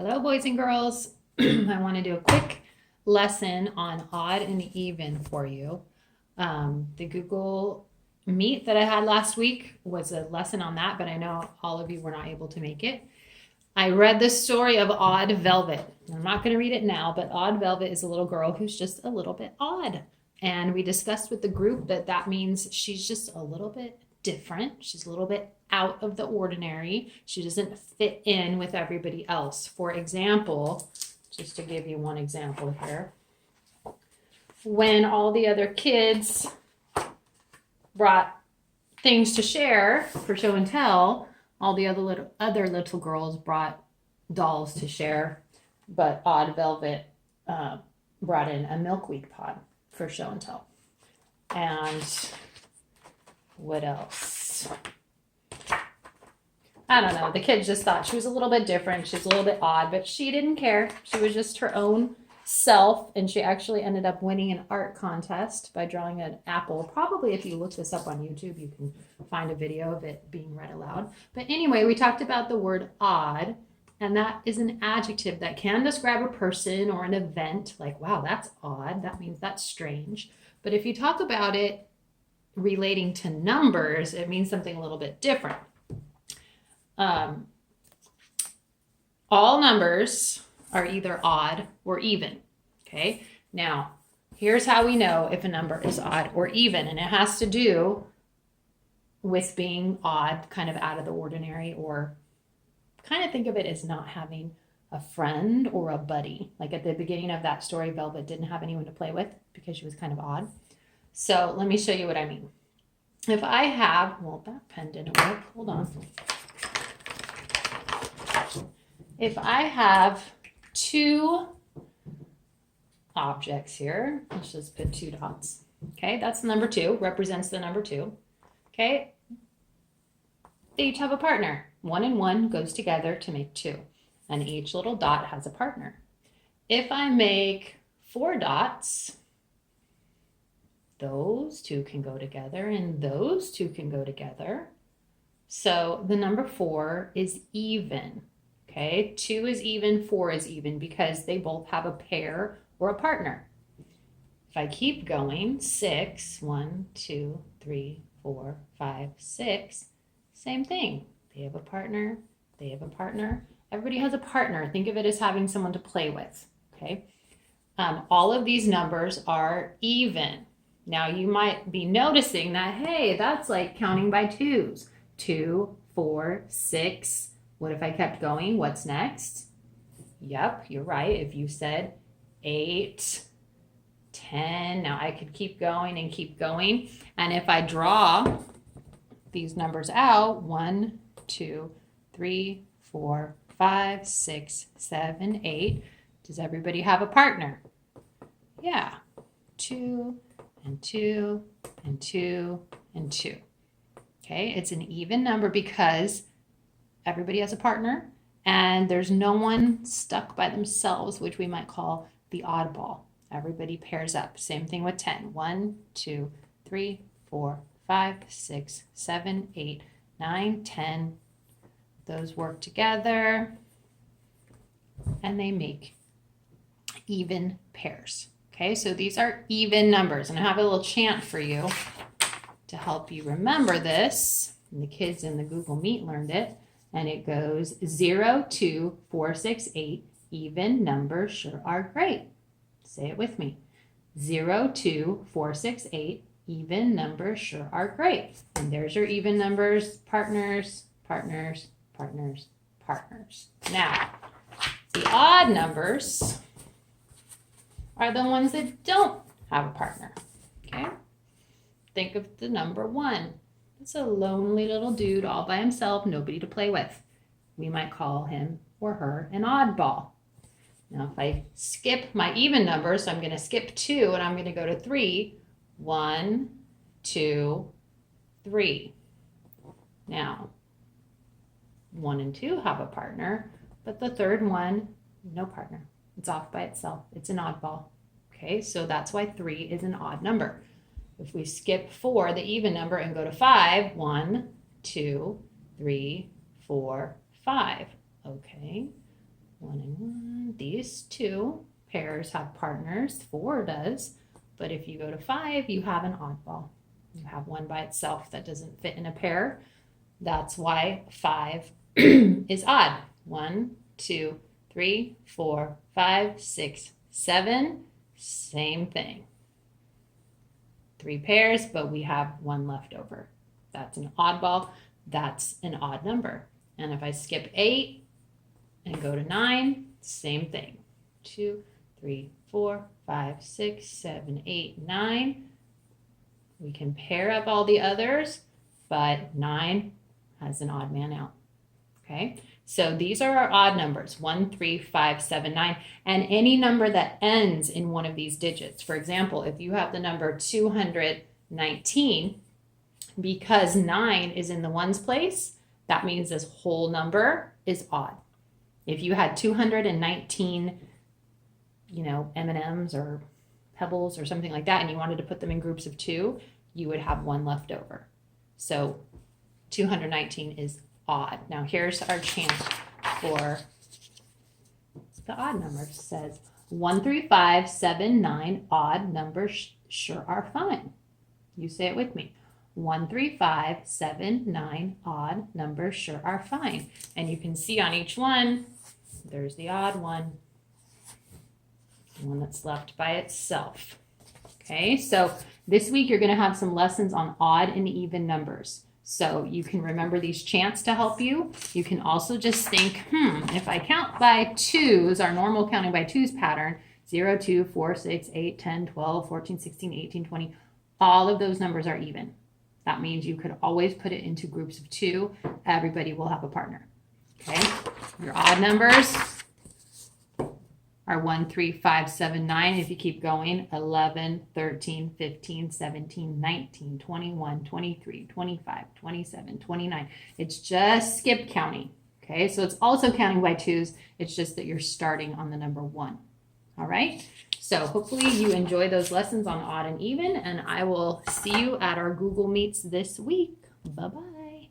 Hello, boys and girls. I want to do a quick lesson on odd and even for you. The Google Meet that I had last week was a lesson on that, but I know all of you were not able to make it. I read the story of Odd Velvet. I'm not going to read it now, but Odd Velvet is a little girl who's just a little bit odd. And we discussed with the group that that means she's just a little bit different. She's a little bit out of the ordinary. She doesn't fit in with everybody else. For example, just to give you one example here, when all the other kids brought things to share for show and tell, all the other little girls brought dolls to share, but Odd Velvet brought in a milkweed pod for show and tell. And what else? I don't know. The kids just thought she was a little bit different. She's a little bit odd, but she didn't care. She was just her own self, and she actually ended up winning an art contest by drawing an apple. Probably if you look this up on YouTube, you can find a video of it being read aloud. But anyway, we talked about the word odd, and that is an adjective that can describe a person or an event. Like, wow, that's odd. That means that's strange. But if you talk about it relating to numbers, it means something a little bit different. All numbers are either odd or even. Okay, now here's how we know if a number is odd or even, and it has to do with being odd, kind of out of the ordinary, or kind of think of it as not having a friend or a buddy. Like at the beginning of that story, Velvet didn't have anyone to play with because she was kind of odd. So let me show you what I mean. If I have, well, that pen didn't work. Hold on. If I have two objects here, let's just put two dots. Okay, that's the number two, represents the number two. Okay, they each have a partner. One and one goes together to make two, and each little dot has a partner. If I make four dots, those two can go together and those two can go together. So the number four is even. Okay, 2 is even, 4 is even because they both have a pair or a partner. If I keep going, 6, 1, 2, 3, 4, 5, 6, same thing. They have a partner, they have a partner. Everybody has a partner. Think of it as having someone to play with, okay? All of these numbers are even. Now you might be noticing that, hey, that's like counting by twos. 2, 4, 6. What if I kept going? What's next? Yep, you're right. If you said 8, 10, now I could keep going and keep going. And if I draw these numbers out, 1, 2, 3, 4, 5, 6, 7, 8, does everybody have a partner? Yeah, 2 and 2 and 2 and 2. Okay, it's an even number because everybody has a partner and there's no one stuck by themselves, which we might call the oddball. Everybody pairs up. Same thing with 10. 1, 2, 3, 4, 5, 6, 7, 8, 9, 10. Those work together and they make even pairs. Okay, so these are even numbers, and I have a little chant for you to help you remember this. And the kids in the Google Meet learned it. And it goes 0, 2, 4, 6, 8. Even numbers sure are great. Say it with me. 0, 2, 4, 6, 8. Even numbers sure are great. And there's your even numbers, partners, partners, partners, partners. Now, the odd numbers are the ones that don't have a partner. Okay? Think of the number 1. It's a lonely little dude all by himself, nobody to play with. We might call him or her an oddball. Now, if I skip my even numbers, so I'm going to skip 2 and I'm going to go to 3. 1, 2, 3. Now, 1 and 2 have a partner, but the third one, no partner. It's off by itself. It's an oddball. Okay, so that's why 3 is an odd number. If we skip 4, the even number, and go to 5, 1, 2, 3, 4, 5. Okay, 1 and 1. These two pairs have partners, 4 does, but if you go to 5, you have an oddball. You have one by itself that doesn't fit in a pair. That's why 5 is odd. 1, 2, 3, 4, 5, 6, 7. Same thing. 3 pairs, but we have 1 left over. That's an oddball. That's an odd number. And if I skip 8 and go to 9, same thing. 2, 3, 4, 5, 6, 7, 8, 9. We can pair up all the others, but 9 has an odd man out. Okay, so these are our odd numbers, 1, 3, 5, 7, 9, and any number that ends in one of these digits. For example, if you have the number 219, because 9 is in the ones place, that means this whole number is odd. If you had 219, M&Ms or pebbles or something like that, and you wanted to put them in groups of 2, you would have 1 left over. So 219 is odd. Now here's our chant for the odd numbers. It says 1, 3, 5, 7, 9, odd numbers sure are fine. You say it with me. 1, 3, 5, 7, 9, odd numbers sure are fine. And you can see on each one, there's the odd one, the one that's left by itself. Okay, so this week you're going to have some lessons on odd and even numbers. So you can remember these chants to help you. You can also just think, if I count by twos, our normal counting by twos pattern, 0, 2, 4, 6, 8, 10, 12, 14, 16, 18, 20, all of those numbers are even. That means you could always put it into groups of 2. Everybody will have a partner. Okay, your odd numbers are 1, 3, 5, 7, 9. If you keep going, 11, 13, 15, 17, 19, 21, 23, 25, 27, 29. It's just skip counting. Okay, so it's also counting by twos. It's just that you're starting on the number 1. All right, so hopefully you enjoy those lessons on odd and even, and I will see you at our Google Meets this week. Bye-bye.